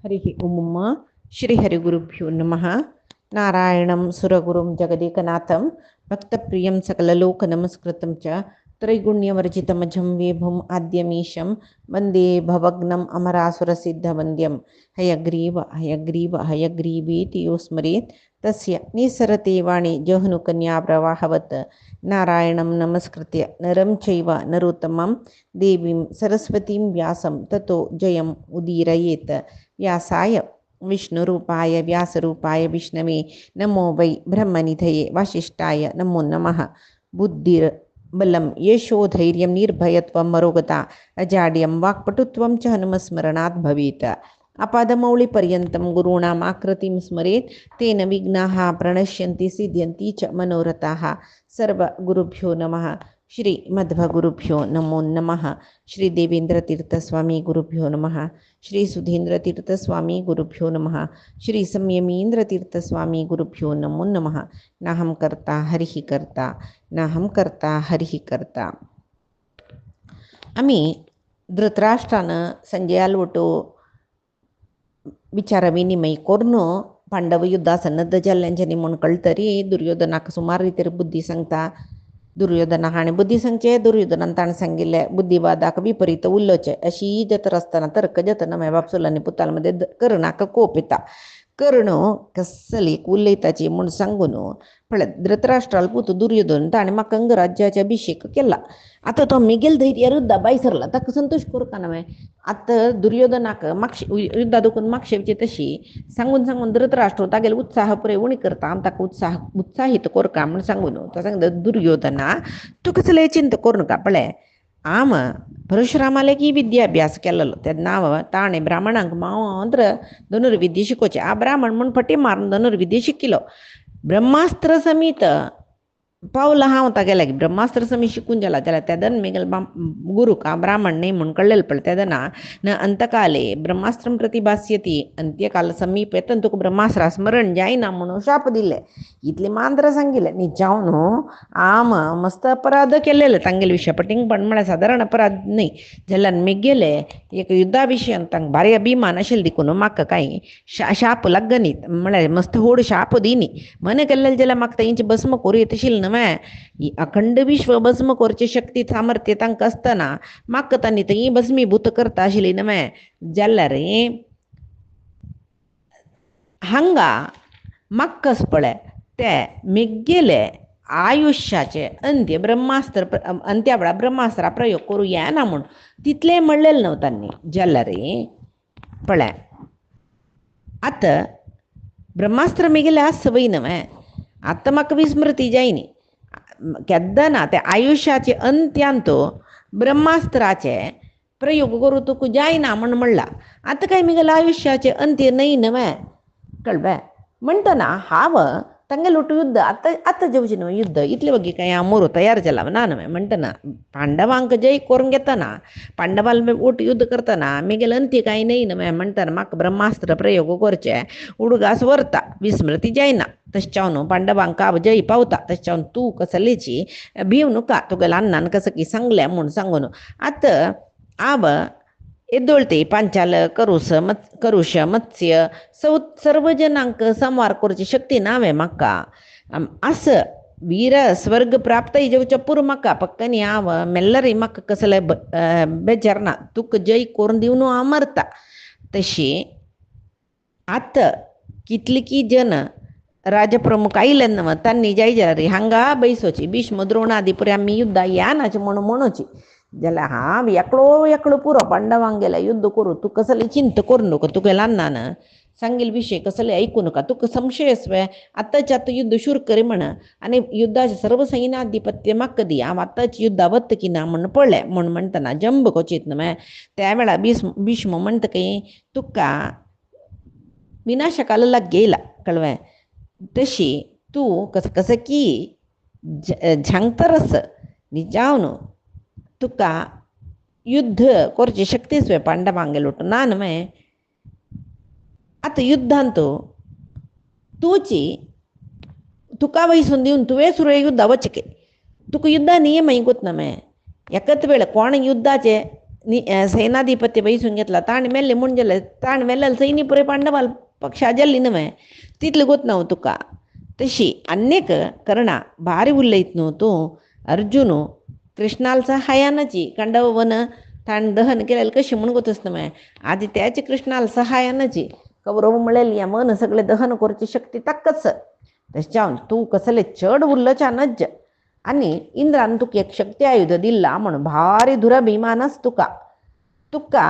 हरिः ओम श्रीहरिगुरुभ्यो नमः। नारायणं सुरगुरुं जगदेकनाथं भक्तप्रियं सकललोकनमस्कृतं च त्रैगुण्यवर्जितमजं विभुम् आद्यमीशं वन्दे भवग्नम् अमरासुरसिद्धवन्द्यं हयग्रीव हयग्रीव हयग्रीवेति यो स्मरेत् तस्य निसरते वाणी जह्नुकन्या प्रवाहवत्। नारायणं नमस्कृत्य नरं चैव नरोत्तमं देवीं सरस्वतीं व्यासं ततो जयम् उदीरयेत्। व्यासाय विष्णुरूपाय व्यासरूपाय विष्णवे नमो वै ब्रह्मनिधये वासिष्ठाय नमो नमः। बुद्धिर्बलं यशोधैर्यं निर्भयत्वं मरोगता अजाड्यं वाक्पटुत्वं च हनुमस्मरणात् भवेत्। अपादमौलिपर्यन्तं गुरूणाम् आकृतिं स्मरेत् तेन विघ्नाः प्रणश्यन्ति सिद्ध्यन्ति च मनोरथाः। सर्वगुरुभ्यो नमः। श्री मध्वगुरुभ्यो नमो नमः। श्री देवेंद्रतीर्थस्वामी गुरुभ्यो नमः। श्री सुधींद्रतीर्थस्वामी गुरुभ्यो नमः। श्री संयमींद्रतीर्थस्वामी गुरुभ्यो नमो नमः। नाहं कर्ता हरिः कर्ता नाहं कर्ता हरिः कर्ता. आम्ही धृतराष्ट्रानं संजयाला वटो विचारविनिमय करून पांडव युद्धा सन्नद्ध जाल्ल्यांचेनी म्हूण कळटरी दुर्योधनाक सुमार रितीर बुद्धी सांगता. दुर्योधना हाणे बुद्धी सांगचे दुर्योधनान ताणें सांगिल्ले बुद्धिवादाक विपरीत उरलोचें अशी जतर आसतना तर्क जतना माय बाप सुलांनी पुतालमध्ये कर्णाक कोप येता. कर्ण कसलीक उलयताची म्हूण सांगून पळय धृतराष्ट्राल पुत दुर्योधन ताणें म्हाका अंगराज्याचे अभिषेक केला. आतां तो मिगेल धैर्य युद्धा बायसरला ताका संतोष करता ना. आतां दुर्योधनाक युद्धा दुखून मागशेवची तशी सांगून सांगून धृतराष्ट्र तागेले उत्साह पुरे उणी करता. आम ताका उत्साहीत कोरका म्हूण सांगून तो सांगता दुर्योधना तूं कसलेय चिंता करूं नाका. पळय आम परशुरामाले की विद्याभ्यास केलेलो तेन्ना ताणें ब्राह्मणांक मात्र धनुर्विद्या शिकोवचें. आ ब्राह्मण म्हूण फटी मारून धनुर्विद्या शिकिलो. ब्रह्मास्त्र समीत पावला हांव तागे लागीं ब्रह्मास्त्र समीत शिकून जाला जाल्यार तेदन मिगेल गुरुका ब्राह्मण न्ही म्हूण कळलेलें पळय तेदना न अंतकाले ब्रह्मास्त्रम प्रतिभास्यति अंत्यकाल समीप येतना तुका ब्रह्मास्त्रा स्मरण जायना म्हणून शाप दिले. इतले मांद्र सांगिल्ले न्ही जावन न्हू आम मस्त अपराध केलेले तांगेले विशय पटिंगपण म्हळ्यार सादारण अपराध न्ही जाल्यार मिगेले एक युद्धा विशयान तांकां भारी अभिमान आशिल्लो देखून म्हाका कांय शाप लागनी म्हळ्यार मस्त व्हड शाप दिनी मन केल्लें जाल्यार म्हाका तेंची भस्म करूं येता आशिल्लें न्हय. अखंड विश्व भस्म करची शक्ती सामर्थ्य तांकां आसतना म्हाका तांणी थंय भस्मीभूत करता आशिल्ली न्हय. जाल्यार हांगा म्हाकाच पळय ते मिगेले आयुश्याचे अंत्य ब्रह्मास्त्र अंत्या वेळार ब्रह्मास्त्रा प्रयोग करूं येना म्हूण तितलें म्हणलेलें न्हय तांणी. जाल्यार पळय आतां ब्रह्मास्त्र मिगेलें आसवय न्हय. आतां म्हाका विस्मृती जायनी केन्ना त्या आयुश्याचे अंत्यांत ब्रह्मास्त्राचे प्रयोग करूं तुका जायना म्हूण म्हणला. आतां काय मिगेलें आयुश्याचे अंत्य न्हय न्हय कळ्ळें म्हणटना हांव तांगे लोट युद्ध आतां जेवचें न्हय युद्ध इतले वगी काय हांव मोरू तयार जाला ना न्हय म्हणटना पांडवांक जय करून घेतना पांडवाल ओट युद्ध करतना मिगेल अंत्य कांय न्हय न्हय म्हणटना म्हाका ब्रह्मास्त्र प्रयोग करचे उडगास व्हरता विस्मृती जायना. तशें पांडवांक काब जय पावता तशें तूं कसलेची भिव नाका तुगेल्या अण्णान कसं की सांगलें म्हूण सांगून आतां हांव येदोळते पांचाल करुश मत्स्य सर्व जनांक संवार करची शक्ती नावे म्हाका आस वीर स्वर्ग प्राप्त जेवच्या पुरो म्हाका फक्त न्ही हांव मेल्लरी म्हाका कसले बेजार ना तुका जय करून दिवन हांव मरता. तशी आतां कितलीकी जन राजप्रमुख आयिल्ले न्हय तांणी जाय जाल्यार हांगा बैसोची भीष्म द्रोणादी पुरे आमी युद्धा येनाची म्हणून म्हणोची जाल्यार हांव एकलो पुरो पांडवांक गेल्यार युद्ध करूं तूं कसले चिंता करूं नाका. तुगेल्या अण्णान सांगिल्ले विशय कसले आयकूं नाका. तुका संशय आसवे आतांच्या आतां युद्ध शुरू करी म्हण आनी युद्धाचें सर्व सैन्याधिपत्य म्हाका दी हांव आतांच युद्धा वता की ना म्हण पळय म्हूण म्हणटना जंब कोचीत न्हय. त्या वेळार भीष्म म्हणटकी तुका विनाशकाला लाग गेला कळ्ळें. तशी तूं कसं की झांगतरस न्ही जावन तुका युद्ध करची शक्ती आसवे पांडवांक गेलो ना न्हय. आतां युद्धांत तुका वयसून दिवन तुवें सुरय युद्धा वचके तुका युद्धा नियम ऐकूत न्हय. एकच वेळ कोण युद्धाचे सेनाधिपत्य बैसून घेतला ताण मेल्ले म्हूण गेले ताण मेल्ले सैनी पुरे पांडवाल पक्षा जाल्ली न्हय तितलें गोत न्हू तुका तशी अन्यक कर्णा भारी उलयत न्हू तूं अर्जुन कृष्णाल सहायानाची कांडवन ताण दहन केलेलं कशी म्हूण गोतच न्हय आदी त्याचे कृष्णाल सहायानाची कौरव म्हळेली मन सगळे दहन करची शक्ती ताकच तशें तूं कसले चड उरलोच्या नज्ज आनी इंद्रान तुका एक शक्ती आयुध दिला म्हण भारी दुराभिमानच तुका तुका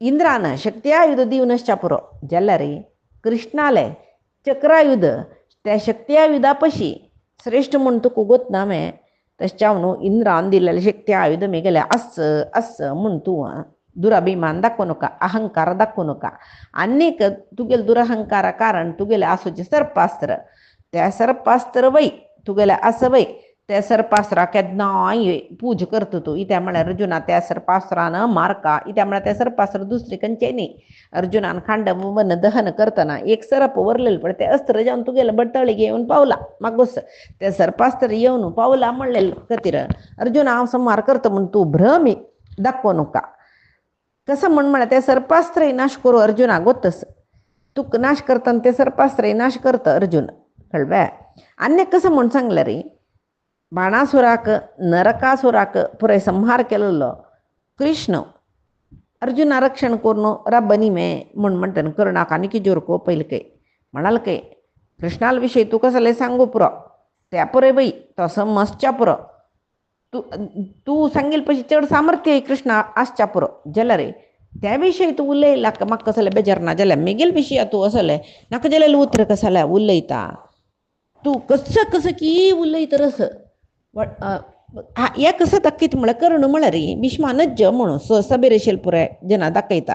इंद्रान शक्ती आयुध दिवनसच्या पुरो जाल्यार कृष्णाले चक्रायुध त्या शक्ती आयुधा पशी श्रेष्ठ म्हूण तुका गोत ना मे तशें न्हू इंद्रान दिलेले शक्ती आयुध मेगेले अस म्हूण तूं दुराभिमान दाखवू नका अहंकार दाखवू नका अनेक तुगेले दुरहंकारा कारण तुगेले आसूचे सर्पास्त्र त्या सर्पास्त्र वय तुगेले असं वय त्या सर्पास्त्रा केन्नाय पूज करता तूं इत्या म्हळ्यार अर्जुना त्या सर्पास्त्रान मारका इत्या म्हळ्यार त्या सर्पास्त्र दुसरे खंयचेय न्ही अर्जुनान खांडवन दहन करतना एक सर्प वरलेलं पळय तें अस्त्र जावन तुगेले बडतळीक येवन पावला मागोस तें सर्पास्त्र येवन पावला म्हणलें खातीर अर्जुना हांव संहार करता म्हूण तूं भ्रम दाखवू नका कसं म्हळ्यार तें सर्पास्त्रय नाश करू अर्जुना गोतस तुका नाश करतना तें सर्पास्त्रय नाश करता अर्जुन कळ्ळें अन्य कसं म्हूण सांगलें रे बाणासुराक नरकासुराक पुराय संहार केलेलो कृष्ण अर्जुना रक्षण करून रब्बनी मे म्हूण म्हणटा कर्णाक आनी जोर पयलीं काय म्हणाल काय कृष्णाल विशयी तूं कसले सांगू पुरो त्या पुरे बाई तो समजच्या पुरो तूं सांगेल पशी चड सामर्थ्य कृष्णा आसच्या पुरो जाल्यार त्या विशयी तूं उलयला म्हाका कसले बेजार ना जाल्यार मेगेल विशया तूं असले नाका जाल्यार उतर कसले उलयता तूं कसं की उलयता रस हें कसं दाखयता म्हळ्यार कर्ण म्हळ्यार भीष्मा नज्ज म्हणून सबेर आशिल्ले पुराय जना दाखयता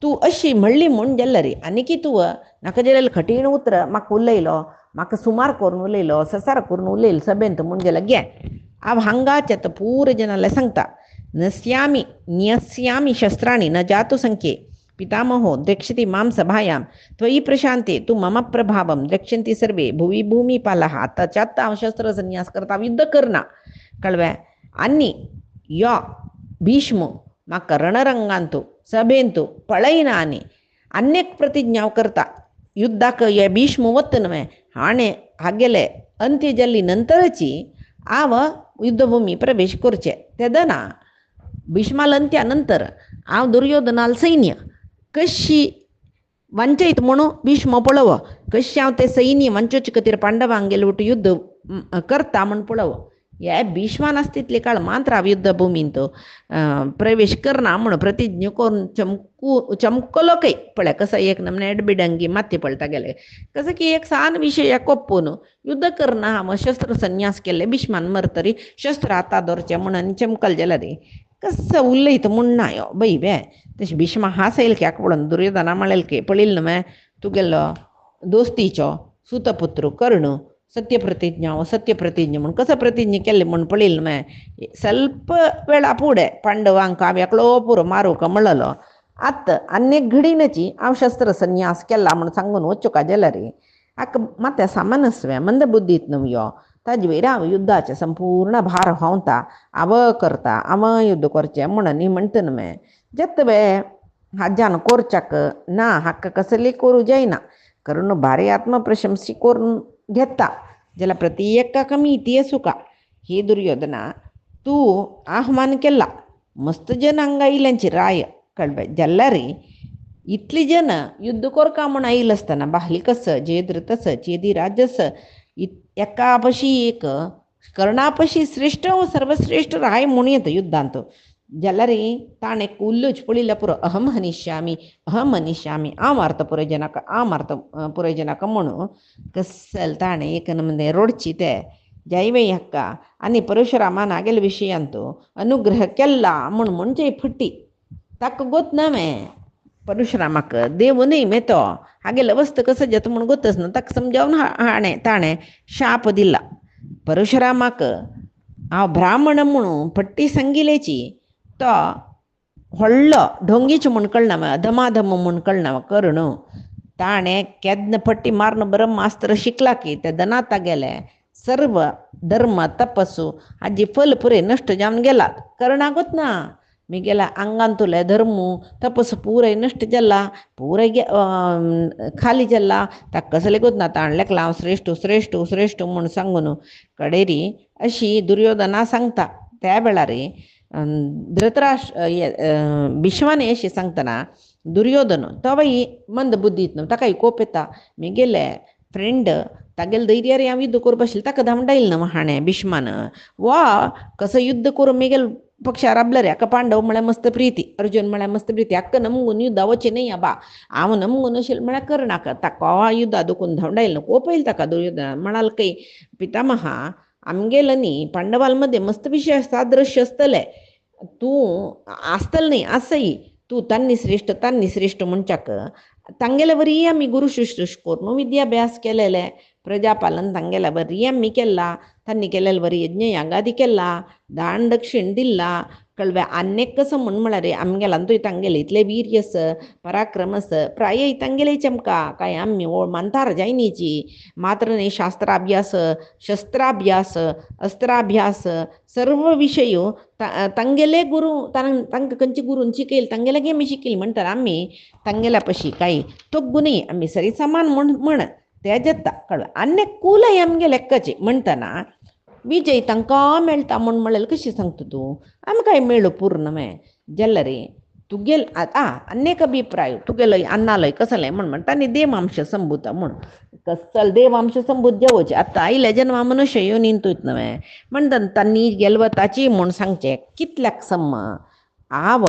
तूं अशी म्हणली म्हूण जाल्यार आनी की तूं नाका जाल्यार खटीण उतर म्हाका उलयलो म्हाका सुमार करून उलयलो ससार करून उलयलो सभेंत म्हूण जाल्यार घे हांव हांगाचें पूर जनाले सांगता न्यस्यामि शस्त्राणि न जातु संख्ये पितामहो द्रक्ष्यति मां सभायां त्वयि प्रशान्ते तु मम प्रभावं द्रक्ष्यन्ति सर्वे भुवि भूमिपालः तच्चात हांव शस्त्र संन्यास करता युद्ध करना कळ्ळें आनी यो भीष्म म्हाका रणरंगांतू सभेंतू पळयना आनी अनेक प्रतिज्ञा करता युद्धाक हे भीष्म वत न्हय हाणें हागेले अंत्य जाल्ली नंतरची हांव युद्धभूमी प्रवेश करचें तेदना भीष्माल अंत्या नंतर हांव दुर्योधनाल सैन्य कशी वंचयत म्हणून भीष्म पळोव कशी हांव ते सैन्य वंचोवचे खातीर पांडवांक गेले वट युद्ध करता म्हूण पळोव हे भीष्मान आसता तितले काळ मात्र हांव युद्धभुमींत प्रवेश करना म्हूण प्रतिज्ञा करून चमकलो काय पळय कसं एक नमने एडबिडंगी माती पळता गेले कसं की एक सान विशय कोपून युद्ध करना हांव शस्त्र संन्यास केले भीष्मान मरतरी शस्त्र हाता धरचें म्हणून चमकल जाल्यार कसं उलयत म्हूण ना यो बाई बे तशें भीष्मा हांसयले क्याक पळोवन दुर्योधना म्हळेलें की पळयलें न्हय तुगेलो दोस्तीचो सुतपुत्र कर्ण सत्यप्रतिज्ञा म्हूण कसं प्रतिज्ञा केल्ली म्हूण पळयलें न्हय ಸ್ವಲ್ಪ वेळा फुडें पांडवांक हांव एकलो पुरो मारूंक म्हणलेलो आतां आनीक घडीनची हांव शस्त्र संन्यास केला म्हूण सांगून वच्चो का जाल्यार हाका मात सामनस्वें मंद बुद्दीत न्हय यो ताजे वयर हांव युद्धाचें संपूर्ण भार व्हांवता हांव करता हांव युद्ध करचें म्हणून म्हणटा न्हय जत वे हाज्यान कोरच्याक ना हाका कसली करूं जायना करून भारी आत्मप्रशंसी करून घेता जाल्यार प्रति एकाक मिती आसूं का ही दुर्योधना तूं आव्हान केला मस्त जन हांगा आयल्यांची राय कळ्ळें जाल्यार इतली जन युद्ध करका म्हूण आयिल्ले आसतना बाहलिकस जयद्रथस चेदिराजस एका पशी एक कर्णापशी श्रेष्ठ सर्वश्रेष्ठ राय म्हूण येता युद्धांत जाल्यार ताणें उल्लोच पळयल्या पुरो अहम हनिश्यामी हांव मारता पुराय जनाक म्हणून कसल ताणें एक नमने रोडची ते जायवे हक्का आनी परशुरामान आगेले विशयांत अनुग्रह केला म्हूण म्हणजे फुट्टी ताका गोत ना मे परशुरामाक देव न्ही मेतो हागेले वस्त कसं जाता म्हूण गोतच न्हू ताका समजावन ताणें शाप दिला परशुरामाक हांव ब्राह्मण म्हणून फट्टी सांगिलेची तो व्हडलो ढोंगीचो म्हूण कळना धमाधम म्हूण कळना कर्ण ताणें केदन फट्टी मारून ब्रह्मास्त्र शिकला की ते दनाता गेले सर्व धर्म तपस्सू हाजी फल पुरे नष्ट जावन गेला करणागोत ना मी गेला अंगान तुले धर्मू तपस पुराय नष्ट जाला पुराय खाली जाला ताका कसले गोत ना ताणल्याक लाव श्रेष्ठ श्रेष्ठ श्रेष्ठ म्हूण सांगून कडेरी अशी दुर्योधना सांगता त्या वेळार धृतराष्ट्र भिष्माने अशी सांगतना दुर्योधन तवय मंद बुद्धीत न्हू ताकाय कोप येता मी गेले फ्रेंड तागेले दैर्यार हांव युद्ध करूं बसलें ताका धांवडायलें न्हू हाणें भिष्मान वा कसं युद्ध करून मिगेल पक्षार राबला रे हाका पांडव म्हळ्यार मस्त प्रिती अर्जुन म्हळ्यार मस्त प्रिती हाका नमगून युद्धा वचें न्ही बा हांव नमगून अशें म्हळ्यार करनाका ताका युद्धा दुखून धांवडायलें कोप येयलें ताका दुर्योधन म्हणाल काही पितामहा आमगेल न्ही पांडवाल मध्ये मस्त विशेष सादृश्य असतले तूं आसतलें न्ही आसय तूं तान्नी श्रेष्ठ म्हणच्याक तांगेले बरी आमी गुरु शुश्रूश करून विद्याभ्यास केलेले प्रजापालन तांगेला बरी आमी केला तांणी केलेले बरी यज्ञ यागादी केला दान दक्षिण दिला कळवे अनेक कसं म्हळ्यार आमगेला तुय तांगेले इतले वीर्यस पराक्रमस प्राय तांगेले चमका काय आमी मानतार जायनीची मात्र न्ही शास्त्राभ्यास शस्त्राभ्यास अस्त्राभ्यास सर्व विषय तांगेले गुरु तांकां खंयची गुरून शिकयले तांगेले गेमी शिकयली म्हणटार आमी तांगेल्या पशी काही तोग्गू न्ही आमी सरी समान म्हण ते जेता कळ्ळें अनेक कुलय आमगे लेक्काची म्हणटना विजय तांकां मेळटा म्हूण म्हळें कशें सांगता तूं आमकांय मेळ्ळो पूर्ण मे जाल्यार रे तुगेल अनेक अभिप्राय तुगेलो अन्नालय कसलें म्हणटा आनी देवांश संभूत म्हूण कसल देवांश संभूत जेवचे आतां आयले जन्मा मनुष्य येवन तुयत न्हय म्हणटा तांणी गेलवताची म्हूण सांगचें कितल्याक सम्म आव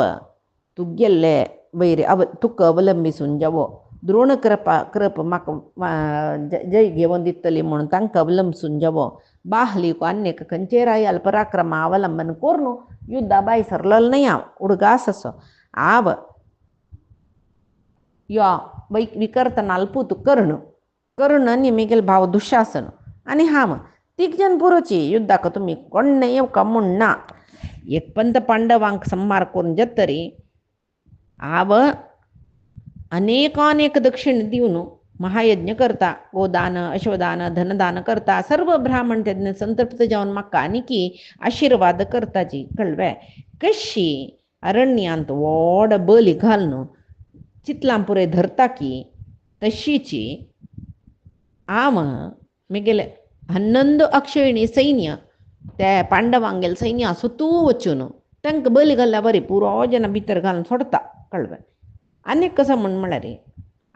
तुगेल्ले वैर तुका अवलंबिसून जावो द्रोण करप म्हाका जय घेवन दितली म्हणून तांकां अवलंबसून जावो बाहली को अनेक खंयचेर आयल पराक्रमा अवलंबन करून युद्धा बाय सरलेलो न्ही हांव उडगास असो आव यो विकर्त नाल्पूत कर्ण आनी मिगेल भाव दुशासन आनी हांव तीग जन पुरोची युद्धाक तुमी कोण्ण येवका म्हूण ना एक पंत पांडवांक संहार करून जतरी आव अनेक दक्षिण दिवन महायज्ञ करता गोदान अश्वदान धनदान करता सर्व ब्राह्मण तेन्ना संतप्त जावन म्हाका आनीकी आशिर्वाद करताची कळ्ळें कशी अरण्यांत व्हड बली घालून चितलां पुरे धरता की तशीची हांव मिगेले 11 अक्षयणी सैन्य त्या पांडवांगेल सैन्य सुतू वचून तांकां बली घाल्ल्या बरी पुरो जना भितर घालून सोडता कळ्ळें अनेक कसं म्हळ्यार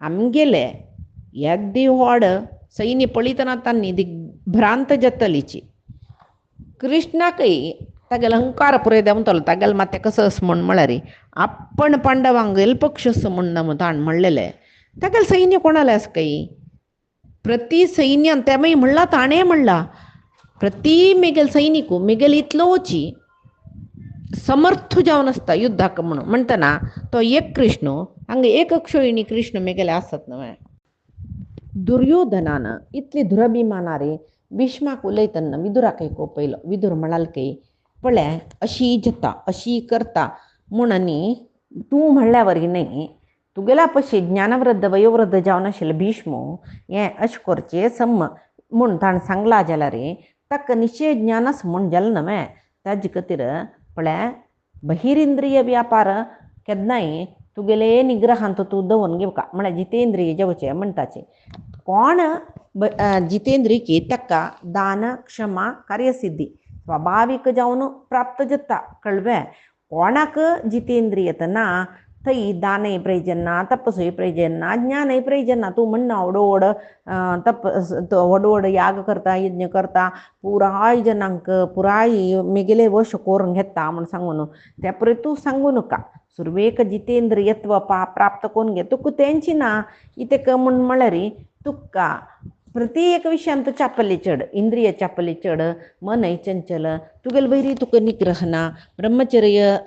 आमगेले येद्दी व्हड सैन्य पळयतना तांणी भ्रांत जातलीची कृष्णाकय तागेलो अहंकार पुरे देंवतलो तागेलो मात कसो म्हूण म्हळ्यार आपण पांडवांगेल पक्ष म्हूण ताण म्हणलेले तागेलें सैन्य कोणालें आस काय प्रति सैन्यान तेमय म्हणला ताणें म्हणला प्रति मेगेल सैनिकू मेगेल इतलो वची समर्थ जावन आसता युद्धाक म्हणून म्हणटना तो एक कृष्ण हांगा एक अक्षयणी कृष्ण मेगेले आसत न्हय दुर्योधनान इतली दुरभिमाना रे भीष्माक उलयतना विदुराकय कोपयलो विदुर म्हणाल की पळय अशी जाता अशी करता म्हूण आनी तूं म्हणल्या वरी न्ही तुगेल्या पशी ज्ञानवृद्ध वयोवृद्ध जावन आशिल्लो भीष्म हें अशें करचें सम म्हूण ताणें सांगला जाल्यार ताका निश्चय ज्ञानस म्हूण जालें न्हय ताजे खातीर पळय बहिरिंद्रिय व्यापार केन्नाय तुगेले निग्रहांत तूं दवरून घेवका म्हळ्यार जितेंद्रिय जेवचें म्हणटाचें कोण जितेंद्रिय की ताका दान क्षमा कार्यसिद्धी स्वाभाविक जावन प्राप्त जाता कळ्ळें कोणाक जितेंद्रियत ना थंय दानय प्रयोजन ना तपसूय प्रयोजन ना ज्ञानय प्रयोजन ना तूं म्हणना व्हड व्हड याग करता यज्ञ करता पुराय जनांक पुराय मेगेले वश करून घेता म्हूण सांगून त्या पळय तूं सांगू नका सुरवेक जितेंद्रियत्व प्राप्त करून घे तुका तेंची ना इतेक म्हूण म्हळ्यार तुका प्रत्येक विशयान तूं चापली चड इंद्रिय चापली चड मनय चंचल तुगेले वयरी तुका निग्रह ना ब्रह्मचर्य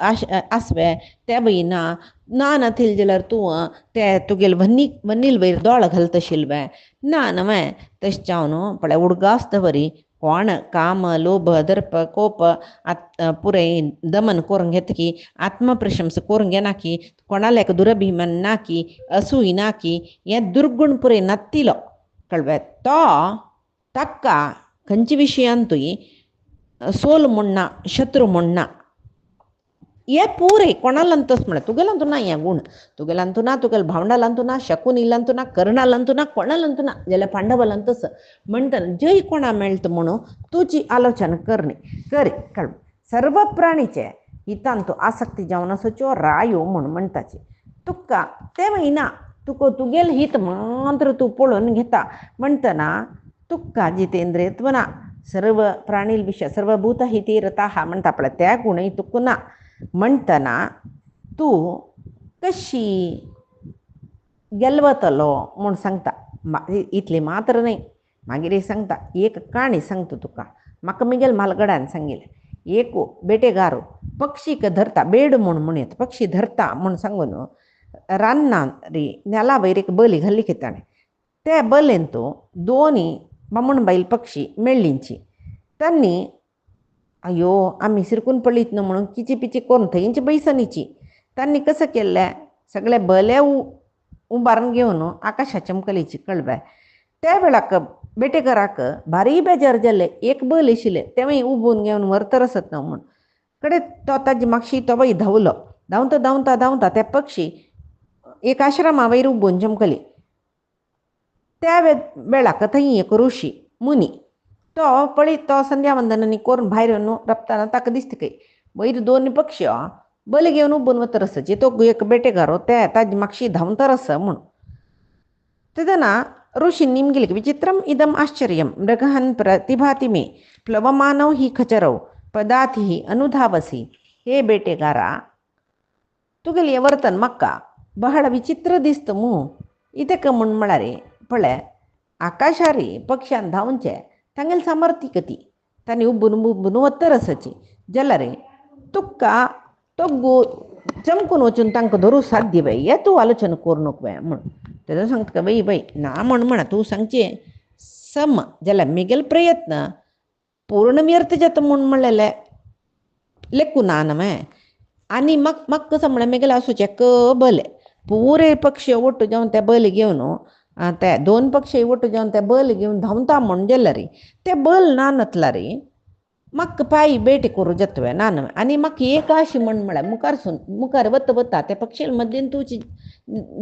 आसवे ते वय ना नाथील जाल्यार तूं ते तुगेले वन्नील वयर दोळ घालता आशिल्ले ना न्हय तशें जावन पळय उडगास दवरी कोण काम लोभ दर्प कोप पुराय दमन करून घेता की आत्मप्रशंस करून घेना की कोणालेक दुरभिमान ना की असूय ना की हें दुर्गुण पुराय नातिलो कळ्ळें तो ताका खंयच्या विशयांतूय सोल म्हणना शत्रू म्हणना हे पुरे कोणालांतच म्हणा तुगेलांतू ना हे गुण तुगेलांतू ना तुगेल भावंडालांतू ना शकुनीलांतू ना कर्णालांतू ना कोणालांतू ना जाल्यार पांडवालांतच म्हणटना जय कोणा मेळटा म्हणून तुजी आलोचना करणी करी कळ सर्व प्राणीचे हितांतू आसक्ती जावन असोच्यो रायो म्हणून म्हणटाचे तुका ते वयना तुका तुगेल हित मात्र तू पळोवन घेता म्हणटना तुका जितेंद्रियत्व ना सर्व प्राणी विषय सर्वभूत हिते रता म्हणटा पळय त्या गुणय तुका ना म्हणटना तूं कशी गेलवतलो म्हूण सांगता इतलें मात्र न्हय मागीर सांगता एक काणी सांगता तुका म्हाका मिगेल म्हालगड्यान सांगिल्लें एक बेटेगारो पक्षीक धरता बेड म्हूण येता पक्षी धरता म्हूण सांगून रान्नान री नेला वयर एक बली घाल्ली ताणें ते बलेन तूं दोनी बामण बायल पक्षी मेळ्ळींची तांणी अयो आम्ही सिरकून पडलीत न्हू म्हणून किची पिची करून थंयची बैसनीची तांणी कसं केल्लें सगळे बले उबारून घेवन आकाशा चमकलीची कळबाय त्या वेळाक बेटेकाराक भारी बेजार जाल्ले एक बल आशिल्लें तेवूय उबून घेवन व्हरतर आसत न्हू म्हूण कडे तो ताजी मागशी तो बाई धांवलो धांवता धांवता धांवता ते पक्षी एक आश्रमा वयर उबून चमकली त्या वेळाक थंय एक ऋषी मुनी तो पळयत तो संध्या वंदनांनी करून भायर येवन रपतना ताका दिसता काय वयर दोन पक्षी बली घेवन उबून वतर आसाचे तो एक बेटेकारो ते ताजी मागशी धांवतर आसा म्हूण तेदना ऋषी निमगिले विचित्रम इदम आश्चर्यम मृगहन प्रतिभाति मे प्लवमानव ही खचरव पदाति ही अनुधावसी हे बेटेगारा तुगेल वर्तन म्हाका बहळ विचित्र दिसता मू ಇದಕ್ಕೆ म्हळ्यार पळय आकाशारी पक्ष्यान धांवचे तांगेल सामर्थ्यकती तांणी उबून उबून वतर आसाची जाल्यार तुका तोग्गू चमकून वचून तांकां धरूं साध्य बाई हे तूं आलोचना करूं नका बाय म्हूण तेदो सांगता बाई बाई ना म्हणा तूं सांगचें सम जाल्यार मिगेल प्रयत्न पूर्ण व्यर्थ जाता म्हूण म्हणलेलें लेकू ना न्हय आनी म्हाका कसं म्हळ्यार मिगेल आसूचें बले पुरे पक्षी ಒಟ್ಟು जावन ते बल घेवन ते दोन पक्षी ಒಟ್ಟು जावन ते बल घेवन धांवता म्हूण गेल्यार रे ते बल ना नतला रे म्हाका पांय बेटी करूं जातवे ना आनी म्हाका एक आशी म्हळ्यार मुखार वता वता त्या पक्षी मदीन तुजी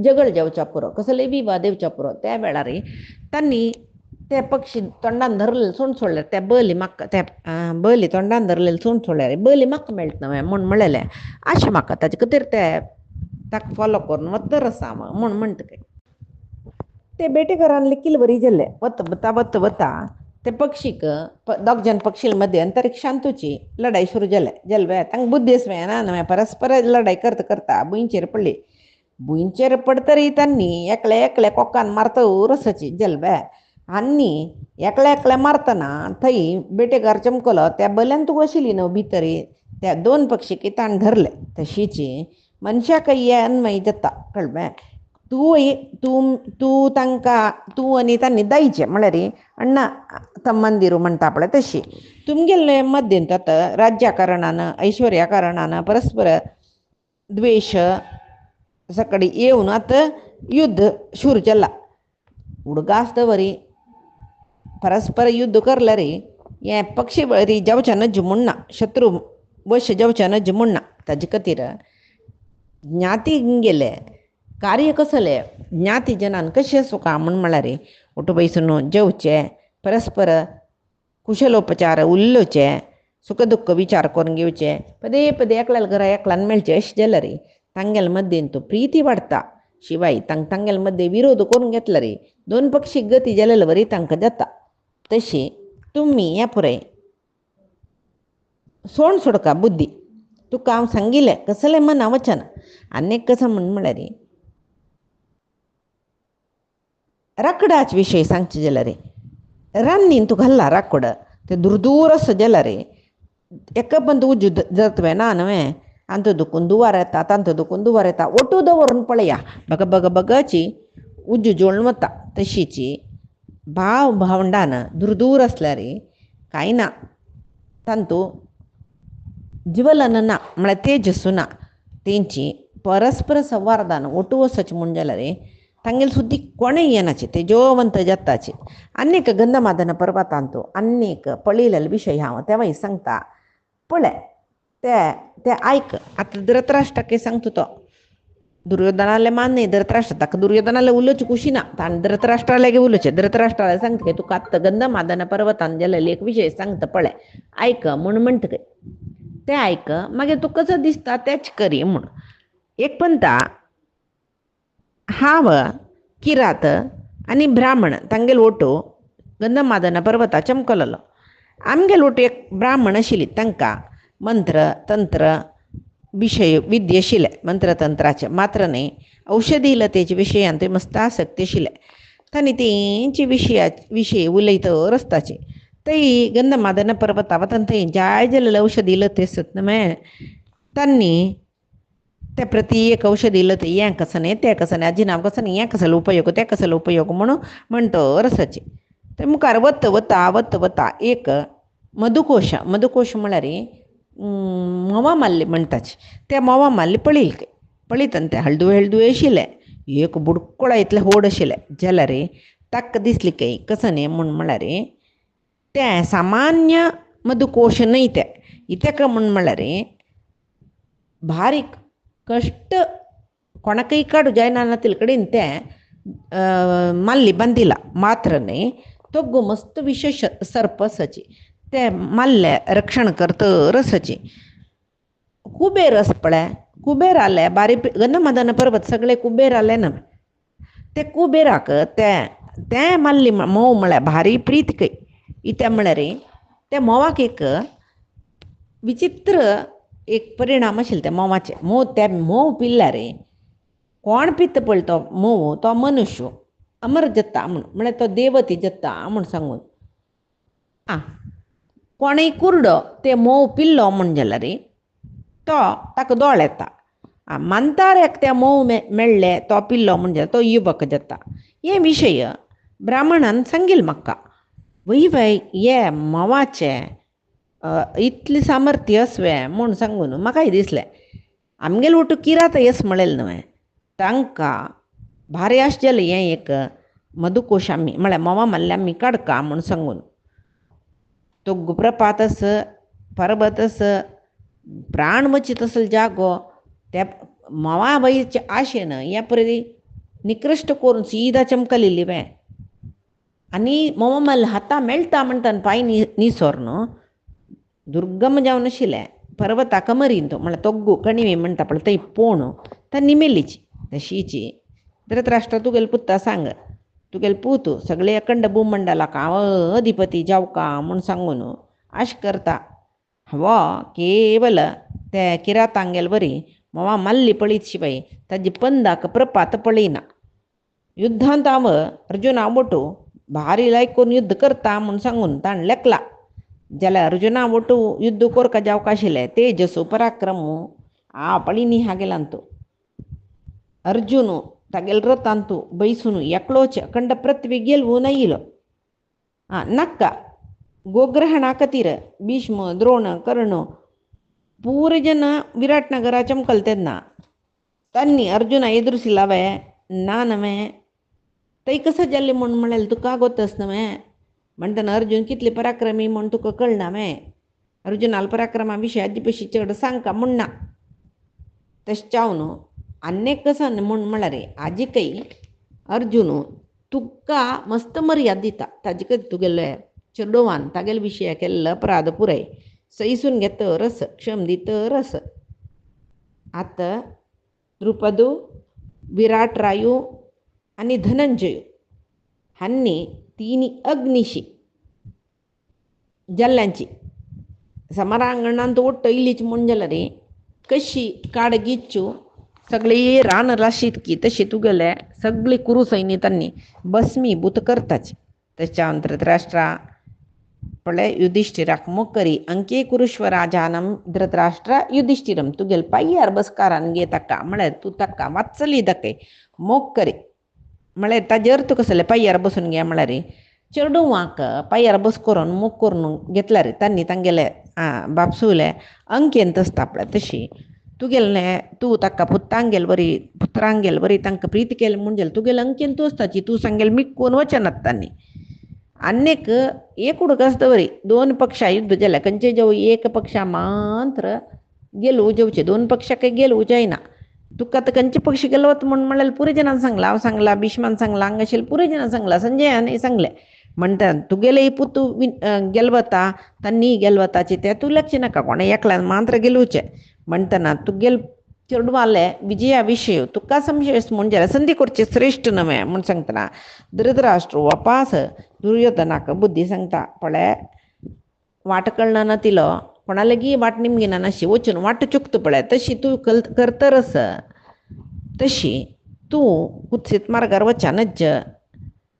जगळ जेवच्या पुरो कसले विवाद येवच्या पुरो त्या वेळार तांणी ते पक्षी तोंडान धरलेले सोण सोडले त्या बली म्हाका त्या बली तोंडान धरलेले सोण सोडल्यार बली म्हाका मेळटा न्हय म्हूण म्हणलेलें अशें म्हाका ताचे खातीर ते ताका फॉलो करून वतर आसा म्हूण म्हणटा काय ते बेटेकारान लेखील बरी जाल्ले वता वता ते पक्षीक दोग जन पक्षी मध्य अंतरिक्षांतूची लढाई सुरू जाले तांकां बुद्धी आसवे ना न्हय परस्पर लढाई करता करता भुंयचेर पडली भुंयचेर पडतरी तांणी एकले कोकान मारता रसाची जलबे आनी एकले मारतना थंय बेटेकार चमकलो त्या बल्यान तूं आशिल्ली न्हू भितर त्या दोन पक्षी ताण धरले तशीची मनशाक हे अन्वय जाता कळ्ळें तूं तांकां तूं आनी तांणी दयचें म्हळ्यार अण्णा तम्मंदिरू म्हणटा पळय तशी तुमगेले मध्येंत आतां राज्या कारणान ऐश्वर्या कारणान परस्पर द्वेश सकडी येवन आतां युद्ध सुरू जालां उडगां आसता बरी परस्पर युद्ध करल्यार हे पक्षी बरी जावचें नज म्हूण ना शत्रू वश जावचें नज म्हूण ना ताजे खातीर ज्ञाती गेले कार्य कसले ज्ञाती जनान कशें सुका म्हूण म्हळ्यार उठ बैसून जेवचें परस्पर कुशलोपचार उलोवचे सुख दुख्ख विचार करून घेवचे पदे पदे एकल्यान घरा एकल्यान मेळचें अशें जाल्यार तांगेल मध्येन तो प्रिती वाडटा शिवाय तांगेल मध्यें विरोध करून घेतल्यार दोन पक्षी गती जाल्यार बरी तांकां जाता तशी तुमी हे पुराय सोण सोडका बुद्धी तुका हांव सांगिल्लें कसलें मना वचना आनीक कसं म्हळ्यार राकडाच विशय सांगचे जाल्यार रान्नीन तूं घाल्ला राकड ते दूर आसा जाल्यार एका पंत उज्ज जातवे ना न्हय अंत दुखून दुवार येता तांत दुखून दुवार येता ओटू दवरून पळया बगाची उज्ज जोडून वता तशीची भाव भावंडान दूर आसल्यार कांय ना तांतू जिवलन ना म्हळ्यार तेजस्सू ना तेंची परस्पर संवादान ओटू वचचें म्हूण जाल्यार तांगेल सुद्धी कोणेय येनाचे ते जेवंत जत्ताचे अनेक गंधमादन पर्वतांतो अनेक पळिलेले विषय हांव तेव्हाही सांगता पळय ते ते आयक आता धृतराष्ट्राके सांगतो तो दुर्योधनाले मान्य धृतराष्ट्र ताका दुर्योधनाले उलोवचे कुशिना ताण धृतराष्ट्रालागे उलोवचे धृतराष्ट्राला सांगता तुका आत्ता गंधमादन पर्वतान गेलेले एक विषय सांगता पळय आयक म्हूण म्हणटके ते आयक मागीर तुका कसं दिसता तेच करी म्हूण एक पंता हाव किरात आनी ब्राह्मण तांगेल ओटो गंधमादन पर्वता चमकललो आमगेल ओटो एक ब्राह्मण आशिल्ली तांकां मंत्र तंत्र विषय विद्य आशिल्ले मंत्रतंत्राचे मात्र न्ही औषधी लतेचे विशयान ते मस्त आसक्त आशिल्ले तांणी तेंचे विशय उलयतर रस्ताचे थंय गंधमादन पर्वता वतना थंय जाय जाल्यार औषधी लते आसत न्हय तांणी ते प्रति एक औषधी लते हें कसने तें कसने आजी नांव कसने हें कसलो उपयोग तें कसलो उपयोग म्हणटर आसाचे ते मुखार वता वता वता वता एक मधुकोश म्हळ्यार मोवा मारली म्हणटाचे ते मोवा मारली पळयतना ते हळदुवे आशिल्ले एक बुडकुळा इतले होड आशिल्ले जाल्यार ताका दिसली काय कसने म्हळ्यार ते सामान्य मधुकोश न्हय ते तेका म्हळ्यार बारीक कष्ट कोणाकय काडू जायना तिलकडेन ते माल्ली बांदिला मात्र न्ही तो मस्त विशेष सर्प आसाची ते माल्ले रक्षण करतर आसाची कुबेर आस पळय कुबेर आले बारीक गंधमादन पर्वत सगळे कुबेर आले ना ते कुबेराक ते माल्ली मोव म्हळ्यार भारी प्रीत कय इत्या म्हळ्यार त्या मोवाक एक विचित्र एक परिणाम आशिल्ले त्या मोवाचे मोव पिल्यार कोण पिता पळय तो मोव तो मनुष्य अमर जाता म्हळ्यार तो देवती जाता म्हूण सांगून कोणय कुरडो ते मोव पिल्लो म्हण जाल्यार तो ताका दोळ येता मंताऱ्याक ते मोव मेळ्ळे तो पिल्लो म्हण जाल्यार तो युवक जाता हे विशय ब्राह्मणान सांगिल्ले म्हाका वय हे मोवाचे इतलें सामर्थ्य आसवें म्हूण सांगून म्हाकाय दिसलें आमगेले ओटू किरात येस म्हणलें न्हय तांकां भारी आस जालें हें एक मधुकोश आमी म्हळ्यार मोवा मारले आमी काडका म्हूण सांगून तो प्रपात आस पर्वत आस प्राण वचीत आसलो जागो त्या मोवा वयरचे आशेन हे परी निकृश्ट करून सीदा चमकलेली वे आनी मोवा मारले हातां मेळटा म्हणटा पांय निसोर न्हू दुर्गम जावन आशिल्लें पर्वता कमरीन तो म्हळ्यार तोग्गू कणिवे म्हणटा पळय थंय पोण ता निमेलीची तशीची धृतराष्ट्र तुगेले पुत्ता सांग तुगेले पूत सगळे अखंड भूमंडलाक हांव अधिपती जावका म्हूण सांगून आश करता हो केवल ते किरातांगेल बरी मोवा माल्ली पळयत शिवाय ताजी पंदाक प्रपात पळयना युद्धांत हांव अर्जुना ओटू भारी लायक करून युद्ध करता म्हूण सांगून ताण लेखला जाल्यार अर्जुना ओटू युद्ध करका जावका आशिल्लें तेजसू पराक्रमू पळयनी हागेलांतू अर्जुन तागेल रथांतू बैसून एकलोच अखंड पृथ्वी गेलवून येयलो नक्का गोग्रहणा खातीर भीष्म द्रोण कर्ण पूरे जन विराट नगरा चमकल तेन्ना तांणी अर्जुना एदुरसिलावे ना नवे थंय कसं जाल्लें म्हळ्यार तुका गोतस नवे म्हणटना अर्जुन कितले पराक्रमी म्हूण तुका कळना वे अर्जुनाला पराक्रमा विशय आजी पयशी चड सांगका म्हणना तशें चावन आनेक कसं म्हळ्यार आजिकय अर्जुन तुका मस्त मर्याद दिता ताजे कडेन तुगेले चेडवान तागेले विशय केल्लो अपराध पुराय सैसून घेतर रस क्षम दितर रस आतां द्रुपदू विराट रायू आनी धनंजय हांनी तिनी अग्निशी जाल्ल्यांची समरांगणांत ओट्ट इल्लीच म्हूण जाल्यार कशी काडगिच्च्यो सगळी रान राशीत की तशी तुगेले सगळी कुरू सैनिकांनी भस्मीभूत करताच तशा धृतराष्ट्रा पळय युधिष्ठिराक मोग करी अंके कुरुश्व राजानम धृतराष्ट्र युधिष्ठिरम तुगेल पाय्यार बसकारान गे ताका म्हळ्यार तूं ताका वाचली दाखय मोग करी म्हळ्यार ताजे अर्थ कसले पाय्यार बसून घे म्हळ्यार चेडवाक पाय्यार बस करून मोग करून घेतल्यार तांणी तांगेले बापसूले अंकेंत आसता पळय तशी तुगेले तूं ताका पुत्तांगेल बरी पुत्रांक गेल बरी तांकां प्रीत केलें म्हणजे तुगेलें अंकेन तूं आसताची तूं सांगेल मिक्कोन वचनात तांणी अन्यक एक उडकस दवरी दोन पक्षा युद्ध जाल्या खंयचे जेव एक पक्षा मात्र गेलो जेवचे दोन पक्षा काही गेलो जायना तुका आतां खंयचे पक्ष गेलो वता म्हळ्यार पुरे जणांक सांगला हांव सांगला भीष्मान सांगला हांगा आशिल्ले पुरे जणांक सांगला संजयान सांगलें म्हणटा तुगेले पुतू गेल वता तांणी गेल वताचे ते तूं लक्ष नाका कोणा एकल्यान मात्र गेलोवचे म्हणटना तुगेल चेडवाले विजया विशय तुका संशय म्हणजे संधी करचे श्रेष्ठ नवे म्हण सांगतना धृतराष्ट्र वापास दुर्योधनाक बुद्धी सांगता पळय वाट कळना तिलो कोणा लेगी वाट निमगिना नाशी वचून वाट चुकता पळय तशी तूं करतरस तशी तूं कुत्सीत मार्गार वचानच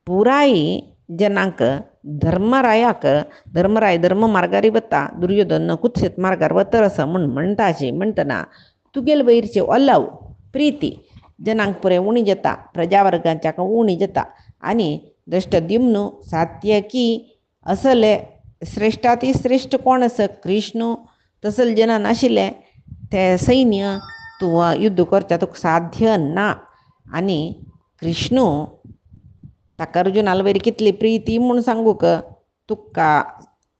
पुराय जनांक धर्मराय धर्म मार्गारी वता दुर्योधन कुत्सीत मार्गार वतरस म्हूण म्हणटाशी म्हणटना तुगेल वैरचे ओलाव प्रिती जनांक पुरे उणी जाता प्रजावर्गाच्या उणी जाता आनी दृष्टद्युम्न सात्यकी असले श्रेष्ठाती श्रेष्ठ कोण आस कृष्ण तसल जना नाशिल्ले ते सैन्य तूं युद्ध करता तुका साध्य ना आनी कृष्ण ताका अर्जुनाला वयर कितली प्रिती म्हूण सांगूक तुका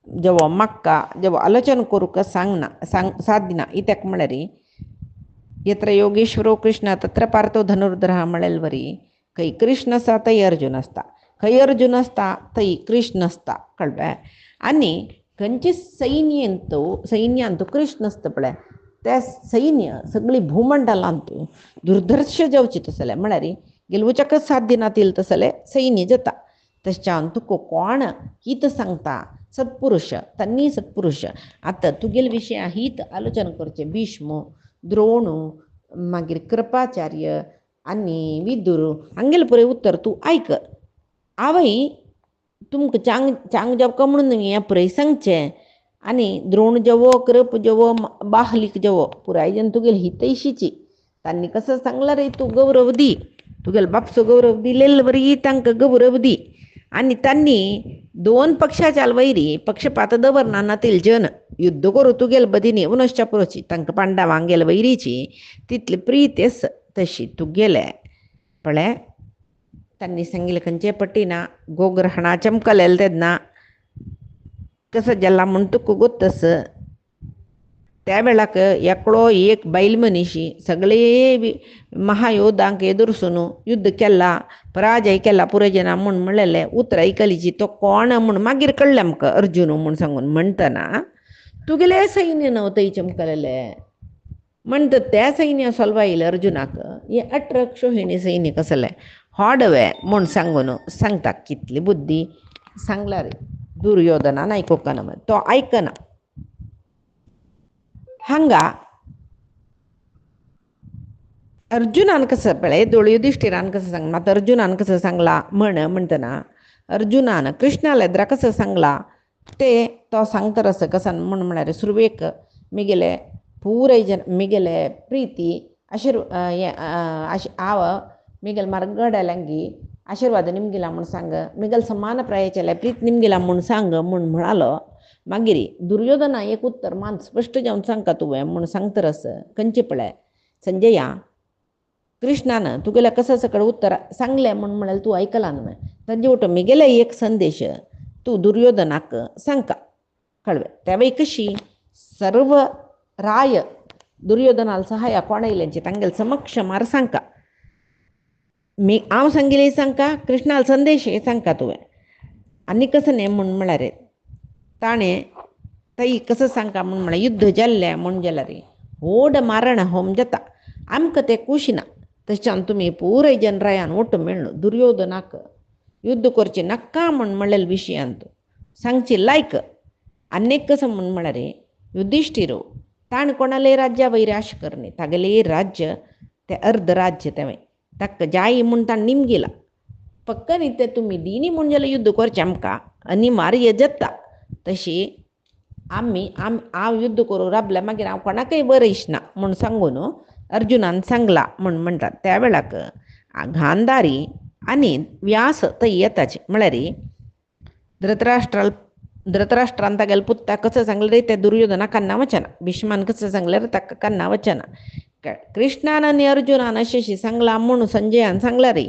जेवो म्हाका जेवो आलोचन करूंक साधना इत्याक म्हळ्यार यत्र योगेश्वरो कृष्ण तत्र पार्थो धनुर्धरः म्हळ्यार वरी खंय कृष्ण आसा थंय अर्जुन आसता खंय अर्जुन आसता थंय कृष्ण आसता कळ्ळें आनी खंयचे सैन्यांत कृष्ण आसता पळय ते सैन्य सगळी भूमंडलांत दुर्धर्श जावची तसले म्हळ्यार गेलवच्याकच साध्य नातील तसले सैन्य जाता तशें तुका कोण हित सांगता सत्पुरुश तांणी सत्पुरुष आतां तुगेल विशया हित आलोचन करचें भीष्म द्रोण मागीर कृपाचार्य आनी विदुर हांगेल पुरे उत्तर तूं आयक आवय तुमकां चांग जेवका म्हणून हें पुरय सांगचें आनी द्रोण जेवो कृप जेवो बाहलीक जेवो पुराय जन तुगेल हितैशीची तांणी कसं सांगला रे तूं गौरव दी तुगेल बापचो गौरव दिलेलो बरी तांकां गौरव दी आनी तांणी दोन पक्षाच्या वैरी पक्षपात दवरना नातील जन युद्ध करूं तुगेल बदिनी उनश्च्या पुरोची तांकां पांडवांक गेल वैरीची तितली प्रीती आस तशी तुगेले पळय तांणी सांगिल्लें खंयचे पट्टीना गोग्रहणा चमकलेले तेन्ना कसं जाल्ला म्हूण तुका गोत्तस त्या वेळाक एकलो एक बैल मनीशी सगळे महायोद्धांक एदुरसून युद्ध केला पराजय केला पुरे जना म्हूण म्हणलेले उतर आयकलीची तो कोण म्हूण मागीर कळ्ळें आमकां अर्जुन म्हूण सांगून म्हणटना तुगेले सैन्य न्हू थंय चमकलेले म्हणटा त्या सैन्य सोलवायले अर्जुनाक हे अट्रक्षोहिणी सैन्य कसलें होडवे म्हूण सांगून सांगता कितली बुद्धी सांगला रे दुर्योधनान आयकोका ना तो आयकना हांगा अर्जुनान कसं पळय दोळ युधिष्ठिरान कसं सांगला मात अर्जुनान कसं सांगला म्हणटना अर्जुनान कृष्णाला एद्रा कसं सांगला ते तो सांगतरस कसन म्हळ्यार सुरवेक मिगेले पुराय जन मिगेले प्रीती आव मिगेल मार्गडल्यांगी आशीर्वाद निमगेला म्हूण सांग मिगेल समान प्रायाचेले प्रीत निमगेला म्हूण सांग म्हूण म्हणालो मागीर दुर्योधना एक उत्तर मान स्पश्ट जावन सांगता तुवें म्हूण सांगतरस खंयचे पळय संजया कृष्णान तुगेल्या कसं सकळ उत्तर सांगलें म्हळ्यार तूं आयकला न्हय तांचे उठ मिगेले एक संदेश तूं दुर्योधनाक सांगता कळ्ळें त्या वेळी कशी सर्व राय दुर्योधनाला सहाय्य कोण येयल्यांची तांगेल समक्ष मार सांगता हांव सांगिल्लें सांगता कृष्णाला संदेश सांगता तुवें आनी कसं न्ही म्हळ्यार ताणें थंय कसं सांगता म्हळ्यार युद्ध जाल्लें म्हूण जाल्यार व्हड मारण होम जाता आमकां तें कुशीना तशें तुमी पुराय जनरायान ओट मेळ्ळो दुर्योधनाक युद्ध करचें नाका म्हणलेल्या विशयांत सांगची लायक आनीक कसं म्हळ्यार युधिष्ठिरो ताण कोणाले राज्या वैर आश करणे तागेले राज्य ते अर्ध राज्य तेवें ताका जाय म्हूण ताण निमगेला पक्कन इथे तुमी दिनी म्हूण जाल्यार युद्ध करचें आमकां अनिवार्य जाता तशी हांव युद्ध करूं राबलें मागीर हांव कोणाकय बरें इश्ना म्हूण सांगून अर्जुनान सांगला म्हूण म्हणटात त्या वेळाक गांधारी आनी व्यास थंय येताचे म्हळ्यार धृतराष्ट्रान तागेले पुत्ताक कसं सांगलें रे ते दुर्योधनाक कान्ना वचना भीष्मान कसं सांगलें रे ताका कान्ना वचना कृष्णान आनी अर्जुनान अशें सांगलां म्हूण संजयान सांगलां रे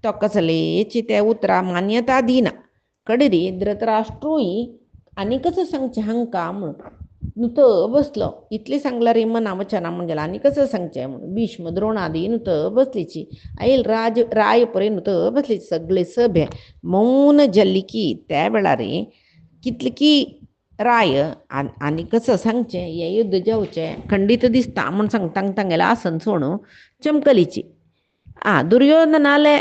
तो कसलेची त्या उतरा मान्यता दिना कडी रे धृतराष्ट्रूय आनी कसं सांगचें हांकां म्हूण नुत बसलो इतली सांगला रे मना वचना म्हूण गेला आनी कसं सांगचें म्हूण भीष्म द्रोणादी नुत बसलीची आयल राय पळय नुत बसली सगळे सभे मौन जल्ली की त्या वेळार रे कितली की राय आनी कसं सांगचें हें युद्ध जेवचें खंडीत दिसता म्हूण सांगता तांगेलें आसन सोडून चमकलीची दुर्योधनाले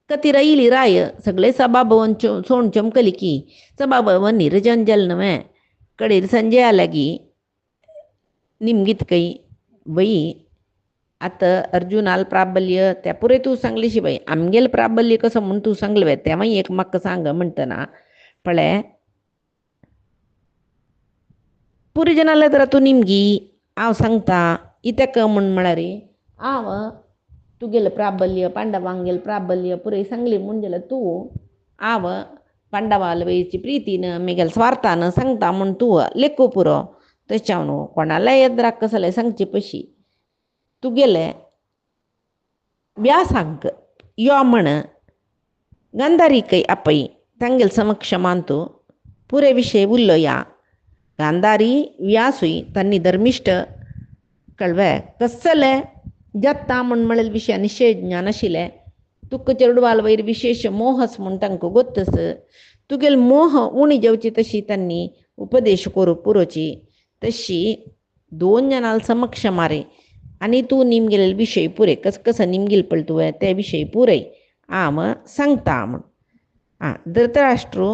कती रायली राय सगळे सभाभवन सोडून चमकली की सभाभवन निर्जन जल न्हय कडेर संजया लागीं निमगीत कई बाई आतां अर्जुनाल प्राबल्य त्या पुरे तूं सांगली शिवाय आमगेल प्राबल्य कसं म्हूण तूं सांगलें तेव्हां एक म्हाका सांग म्हणटना पळय पुरी जनाले तर तूं निमगी हांव सांगता इतेक म्हूण म्हळ्यार रे हांव तुगेलें प्राबल्य पांडवांगेल प्राबल्य पुरे सांगली म्हूण जाल्यार तूं हांव पांडवाल वयची प्रितीन म्हगेल्या स्वार्थान सांगता म्हूण तूं लेखू पुरो तशें न्हू कोणालें येद्राक कसलें सांगचें पशी तुगेलें व्यासांक यो म्हण गांधारीकय आपय तांगेल समक्ष मानतू पुरे विशय उलोया गांधारी व्यासूय तांणी धर्मिश्ट कळवे कसलें जत्ता म्हूण म्हळेल विशय निश्चय ज्ञान आशिल्लें तुका चेडवाल वयर विशेश मोहस म्हूण तांकां गोत्तस तुगेल मोह उणी जेवची तशी तांणी उपदेश करूं पुरोची तशी 2 जनाल समक्ष मारे आनी तूं निमगेले विशय पुरे कसं निमगेल पळय तुवें ते विशय पुरय हांव सांगता म्हूण धृतराष्ट्र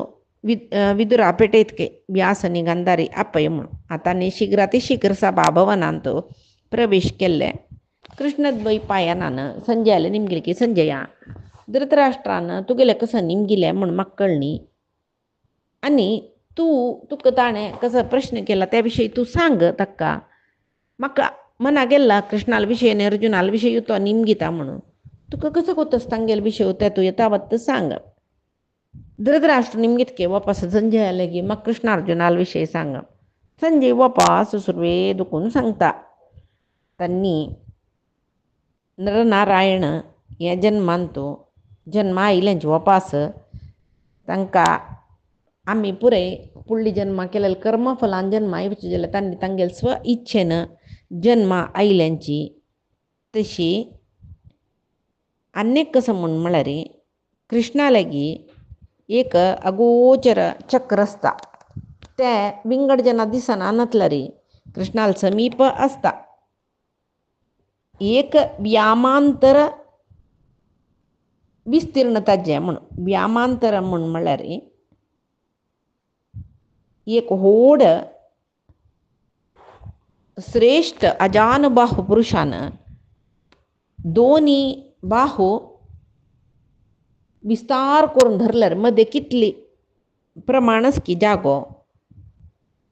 विदुरा पेटयतके व्यास आनी गांधारी आपय म्हूण आतां शीघ्राती शीघ्र सभा भवनांत प्रवेश केल्ले कृष्णद्वय पायानान संजयाले निमगेले की संजया धृतराष्ट्रान तुगेलें कसं निमगिलें म्हूण म्हाका कळ्ळी आनी तुका ताणें कसो प्रश्न केला त्या विशयी तूं सांग ताका म्हाका मना गेला कृष्णाल विशय आनी अर्जुनाल विशय तो निमगिता म्हणून तुका कसो कोतस तांगेले विशय ते तूं येतावत सांग धृतराष्ट्र निमगीत के वापस संजया लेगी म्हाका कृष्ण अर्जुनाल विशय सांग संजय वापस सुरवे दुखून सांगता तांणी नरनारायण हे जन्मांतू जन्मा आयिल्यांचे वापस तांकां आमी पुरे फुडली जन्मा केलेले कर्मफलान जन्मा येवचे जाल्यार तांणी तांगेले स्व इच्छेन जन्मा आयिल्यांची तशी आनीक कसं म्हूण म्हळ्यार कृष्णा लागीं एक अगोचर चक्र आसता तें विंगड जेन्ना दिसना नातला रे कृष्णाल समीप आसता एक व्यामांतर विस्तीर्णता जें म्हूण व्यामांतर म्हूण म्हळ्यार एक व्हड श्रेष्ठ अजानुबाहू पुरुषान दोनी बाहू विस्तार करून धरल्यार मदें कितली प्रमाणस की जागो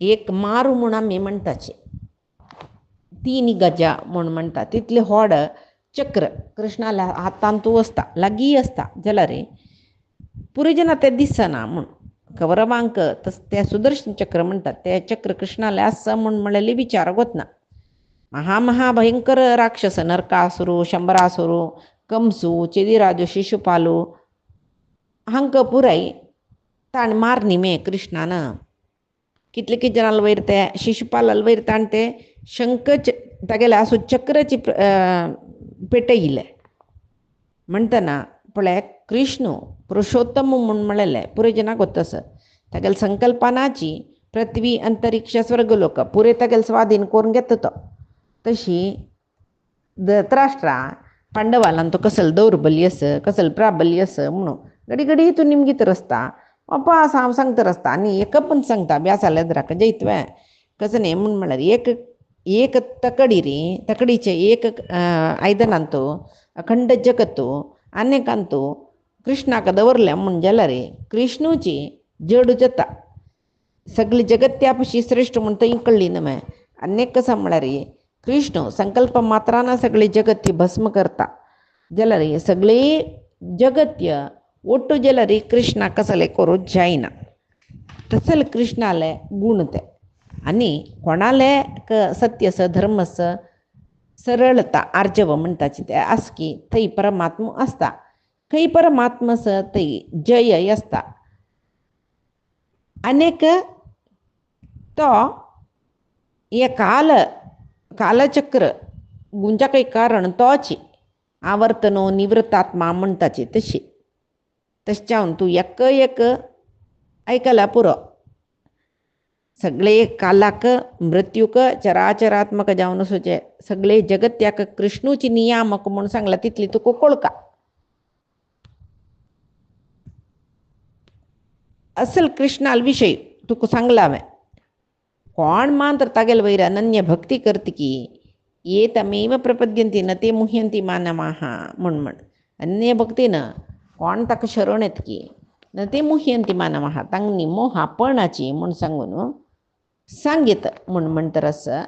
एक मारू म्हूण आमी म्हणटाचे 3 गजा म्हूण म्हणटा तितले व्हड चक्र कृष्णाल्या हातांतू आसता लागीं आसता जाल्यार पुरे जना तें दिसना म्हूण कौरवांक तें सुदर्शन चक्र म्हणटात तें चक्र कृष्णाले आसा म्हूण म्हळ्यार विचार वतना महाभयंकर राक्षस नरकासुरू शंबरासुरू कंसू चेदिराजू शिशुपालू हांकां पुराय ताणें मारनी मे कृष्णान कितले जनाल वयर ते शिशुपालाल वयर ताणें ते शंख तागेले आसूं चक्रची पेटयले म्हणटना पळय कृष्ण पुरुषोत्तम म्हूण म्हळेलें पुरे जनाक गोतस तागेले संकल्पनाची पृथ्वी अंतरिक्ष स्वर्गलोक पुरे तागेले स्वाधीन करून घेता तो तशी धृतराष्ट्रा पांडवालान तो कसलो दौर्बल्य आस कसलो प्राबल्य आस म्हणून घडी हितून निमगीत रसता वापस हांव सांगता रसता आनी एक पण सांगता व्यासाले द्राक जैतवें कसं न्ही म्हूण म्हळ्यार एक तकडी रे तकडीचे एक आयदनांतू अखंड जगतू अनेकांतू कृष्णाक दवरलें म्हूण जाल्यार कृष्णूची जड जाता सगळी जगत त्या पशी श्रेष्ठ म्हूण थंय कळ्ळी न्हय अनेक कसं म्हळ्यार कृष्ण संकल्प मात्रान सगळी जगत भस्म करता जाल्यार सगळी जगत्य ಒಟ್ಟು ಜಲರಿ ಕೃಷ್ಣ ಕಸಲೆ ಕೊರೋ ಜಾಯ್ನ तसल कृष्णाले गुण ते आनी कोणाले सत्यस धर्मस सरळता आर्जव म्हणटाची ते आसकी थंय परमात्मा असता. खंय परमात्मा आसा थंय जय असता. अनेक तो हे कालचक्र गुंजा काही कारण तोच आवर्तनो निवृत्तात्मा म्हणटाची तशी तशच्यान तूं एक ऐकला पुरो सगळे कालाक मृत्यूक चराचरात्मक जावन वचोचे सगळे जगत्याक कृष्णूची नियामक म्हणून सांगला तितली तुका कळका. असल कृष्णाल विषय तुका सांगला हांवें. कोण मात्र तागेल वयर अनन्य भक्ती करता की ये तमेव प्रपद्यंती न ते मुह्यंती मानवाः म्हण अन्य भक्तीन कोण ताका शरण येता की न ते मुह्यंती मानवाः तांगनी मोहा पणाची म्हूण सांगून सांगीत म्हूण म्हणटा असं.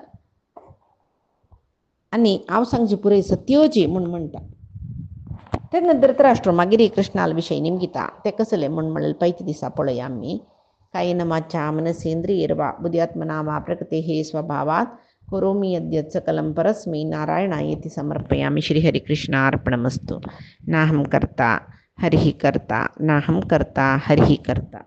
आनी हांव सांगची पुरय सत्योची म्हूण म्हणटा. तेन्ना धृतराष्ट्र मागीर कृष्णाल विशय निमगिता ते कसले म्हूण म्हणलें पैकी दिसा पळया आमी. कायेन वाचा मनसेंद्रियैर्वा बुद्ध्यात्मना वा प्रकृतेः स्वभावात् करोमि यद्यत् सकलं परस्मै नारायणायेति समर्पयामि. श्रीहरिकृष्णार्पणमस्तु. नाहं कर्ता हरिः कर्ता नाहं कर्ता हरिः कर्ता.